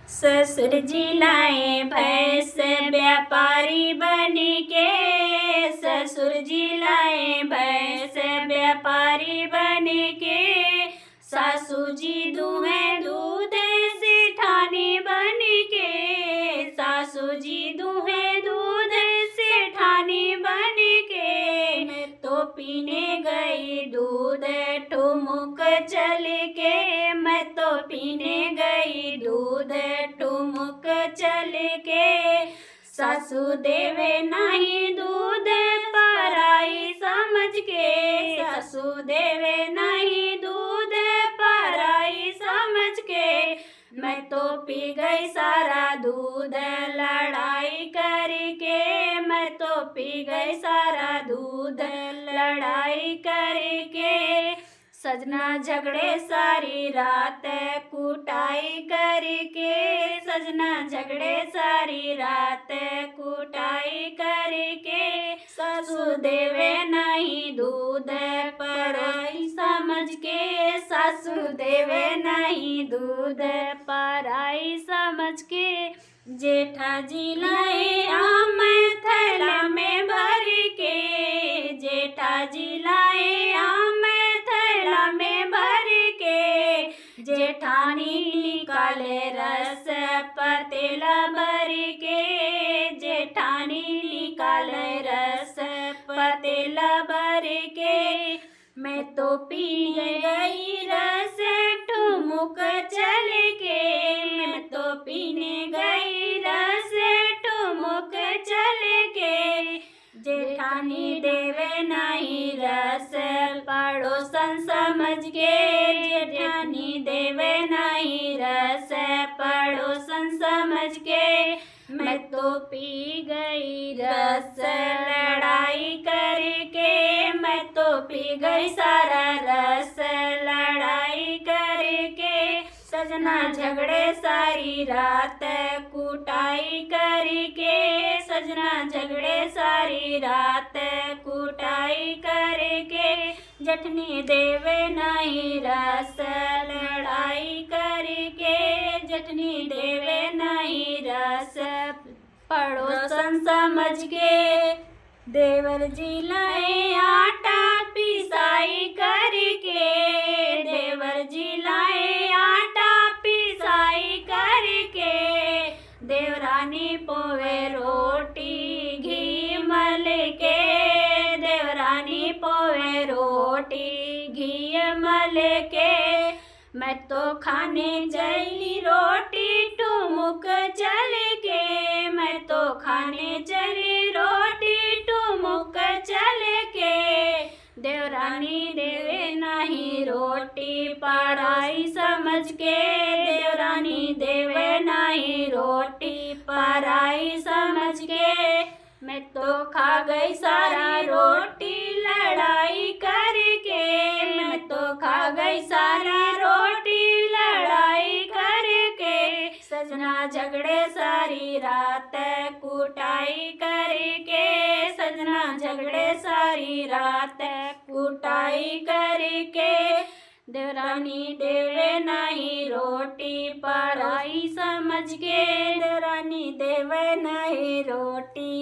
ससुर जी लाए भैंस व्यापारी बन के, ससुर जी लाए भैंस व्यापारी बन के, सासू जी दुहें दूध सेठानी बन के, सासू जी दुहें दूध सेठानी बन के, मैं तो पीने गई दूध ठुमुक चल के, मैं तो पीने गई दूध ठुमुक चल के, सासू देवे नहीं दूध पराई समझ के, सासू देवे नहीं दूध पराई समझ के, मैं तो पी गई सारा दूध लड़ाई करके, मैं तो पी गई सारा दूध लड़ाई करके, सजना झगड़े सारी रात कुटाई करके, सजना झगड़े सारी रात कुटाई करके, सासू देवे नहीं दूध पराई समझ के, सासू देवे नहीं दूध पराई समझ के, जेठा जी लाए आम थैला में भर के, जेठा जी लाए आम थैला में भर के, जेठानी निकाले रस पतीला भर के, जेठानी निकाले रस पतीला भर के, मैं तो पी गई रस ठुमुक चल के, मैं तो पीने गई रस ठुमुक चल के, जेठानी देवे नहीं रस पड़ोसन समझ के, जेठानी देवे नहीं रस पड़ोसन समझ के, मैं तो पी गई रस लड़ाई करके, मैं तो पी गई सारा रस लड़ाई करके, सजना झगड़े सारी रात कुटाई करके, सजना झगड़े सारी रात कुटाई करके, जठनी देवे नहीं रस लड़ाई करके, जठनी देवे नहीं रस पड़ोसन समझ के, देवर जी लाए आटा पिसाई करके, देवर जी लाए आटा पिसाई करके, देवरानी पोवे रोटी घी मल के, देवरानी पोवे रोटी घी मल के, मैं तो खाने चली रोटी ठुमुक चल के, मैं तो खाने चली रोटी ठुमुक चल के, देवरानी देवे नहीं रोटी पराई समझ के, देवरानी देवे नहीं रोटी पराई समझ के, मैं तो खा गई सारा रोटी लड़ाई करके, मैं तो खा गई सारा रोटी लड़ाई करके, सजना झगड़े सारी रात कुटाई करके, सजना झगड़े सारी रात कुटाई करके, देवरानी देवे नहीं रोटी पराई समझ के, देवरानी देवे नहीं रोटी।